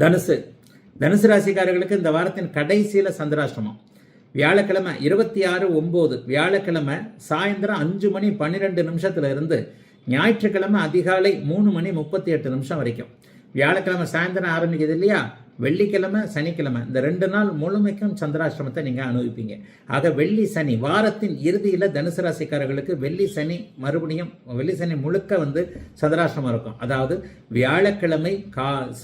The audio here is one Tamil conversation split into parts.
தனுசு தனுசு ராசிக்காரர்களுக்கு இந்த வாரத்தின் கடைசியில் சந்திராஷ்டமம். வியாழக்கிழமை 26/9 வியாழக்கிழமை சாயந்தரம் 5:12 இருந்து ஞாயிற்றுக்கிழமை அதிகாலை 3:38 வரைக்கும். வியாழக்கிழமை சாயந்தரம் ஆரம்பிக்குது இல்லையா, வெள்ளிக்கிழமை சனிக்கிழமை இந்த 2 நாள் முழுமைக்கும் சந்திராஷ்டமத்தை நீங்கள் அனுபவிப்பீங்க. ஆக வெள்ளி சனி வாரத்தின் இறுதியில் தனுசு ராசிக்காரர்களுக்கு வெள்ளி சனி முழுக்க சந்திராஷ்டமம் இருக்கும். அதாவது வியாழக்கிழமை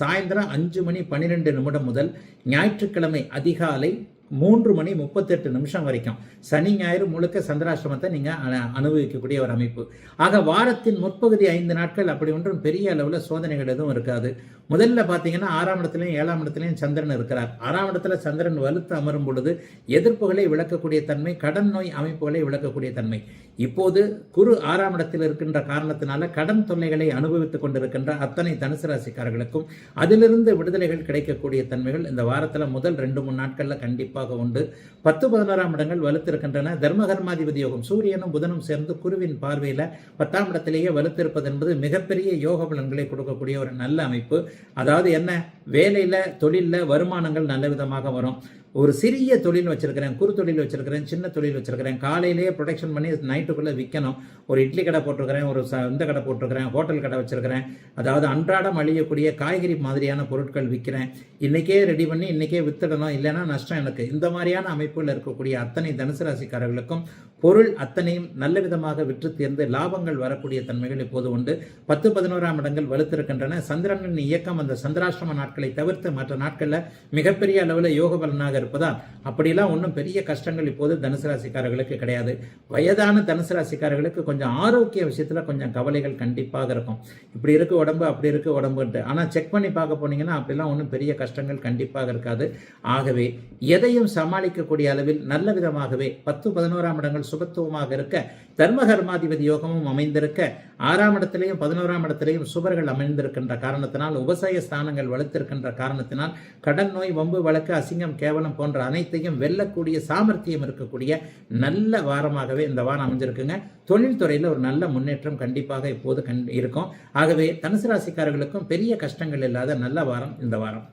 சாயந்தரம் 5:12 முதல் ஞாயிற்றுக்கிழமை அதிகாலை 3:38 வரைக்கும் சனி ஞாயிறு முழுக்க சந்திராஷ்டமத்தை நீங்கள் அனுபவிக்கக்கூடிய ஒரு அமைப்பு. ஆக வாரத்தின் முற்பகுதி 5 நாட்கள் அப்படி ஒன்றும் பெரிய அளவில் சோதனைகள் எதுவும் இருக்காது. முதல்ல பார்த்தீங்கன்னா 6ஆம் இடத்துலையும் 7ஆம் இடத்துலையும் சந்திரன் இருக்கிறார். 6ஆம் இடத்துல சந்திரன் வலுத்து அமரும் பொழுது எதிர்ப்புகளை விளக்கக்கூடிய தன்மை, கடன் நோய் அமைப்புகளை விளக்கக்கூடிய தன்மை. இப்போது குரு 6ஆம் இடத்தில் இருக்கின்ற காரணத்தினால கடன் தொல்லைகளை அனுபவித்துக் கொண்டிருக்கின்ற அத்தனை தனுசு ராசிக்காரர்களுக்கும் அதிலிருந்து விடுதலைகள் கிடைக்கக்கூடிய தன்மைகள் இந்த வாரத்தில் முதல் 2-3 நாட்களில் கண்டிப்பாக உண்டு. 10-11ஆம் இடங்கள் வலுத்திருக்கின்றன. தர்மகர்மாதிபதி யோகம் சூரியனும் புதனும் சேர்ந்து குருவின் பார்வையில் 10ஆம் இடத்திலேயே வலுத்திருப்பது என்பது மிகப்பெரிய யோக பலன்களை கொடுக்கக்கூடிய ஒரு நல்ல அமைப்பு. அதாவது என்ன, வேலையில் தொழிலில் வருமானங்கள் நல்ல விதமாக வரும். ஒரு சிறிய தொழில் வச்சிருக்கிறேன், குறு தொழில் வச்சிருக்கிறேன், சின்ன தொழில் வச்சிருக்கிறேன், காலையிலேயே ப்ரொடக்ஷன் பண்ணி நைட்டுக்குள்ளே விற்கணும். ஒரு இட்லி கடை போட்டிருக்கிறேன், ஒரு இந்த கடை போட்டிருக்கிறேன், ஹோட்டல் கடை வச்சிருக்கிறேன், அதாவது அன்றாடம் அழியக்கூடிய காய்கறி மாதிரியான பொருட்கள் விற்கிறேன், இன்றைக்கே ரெடி பண்ணி இன்றைக்கே வித்துடணும், இல்லைன்னா நஷ்டம் எனக்கு. இந்த மாதிரியான அமைப்புகள் இருக்கக்கூடிய அத்தனை தனுசு ராசிக்காரர்களுக்கும் பொருள் அத்தனையும் நல்ல விதமாக விற்று தேர்ந்து லாபங்கள் வரக்கூடிய தன்மைகள் இப்போது உண்டு. 10-11ஆம் இடங்கள் வலுத்திருக்கின்றன. சந்திரனின் இயக்கம் அந்த சந்திராஷ்டம நாட்களை தவிர்த்து மற்ற நாட்களில் மிகப்பெரிய அளவில் யோக பலனாக இருப்பதால் அப்படிலாம் ஒன்றும் பெரிய கஷ்டங்கள் இப்போது தனுசு ராசிக்காரர்களுக்கு கிடையாது. வயதான தனுசு ராசிக்காரர்களுக்கு கொஞ்சம் ஆரோக்கிய விஷயத்தில் கொஞ்சம் கவலைகள் கண்டிப்பாக இருக்கும். இப்படி இருக்கு உடம்பு, அப்படி இருக்கு உடம்புன்ட்டு. ஆனால் செக் பண்ணி பார்க்க போனீங்கன்னா அப்படிலாம் ஒன்றும் பெரிய கஷ்டங்கள் கண்டிப்பாக இருக்காது. ஆகவே எதையும் சமாளிக்கக்கூடிய அளவில் நல்ல விதமாகவே 10-11ஆம் இடங்கள் சுபத்துவமாக இருக்க, தர்மகர்மாதிபதி யோகமும் அமைந்திருக்க, 6ஆம் இடத்திலையும் 11ஆம் இடத்திலையும் சுபர்கள் அமைந்திருக்கின்ற காரணத்தினால், உபசய ஸ்தானங்கள் வலுத்திருக்கின்ற காரணத்தினால் கடன் நோய், வம்பு வழக்கு, அசிங்கம், கேவலம் போன்ற அனைத்தையும் வெல்லக்கூடிய சாமர்த்தியம் இருக்கக்கூடிய நல்ல வாரமாகவே இந்த வாரம் அமைஞ்சிருக்குங்க. தொழில்துறையில் ஒரு நல்ல முன்னேற்றம் கண்டிப்பாக இப்போது இருக்கும். ஆகவே தனுசு ராசிக்காரர்களுக்கும் பெரிய கஷ்டங்கள் இல்லாத நல்ல வாரம் இந்த வாரம்.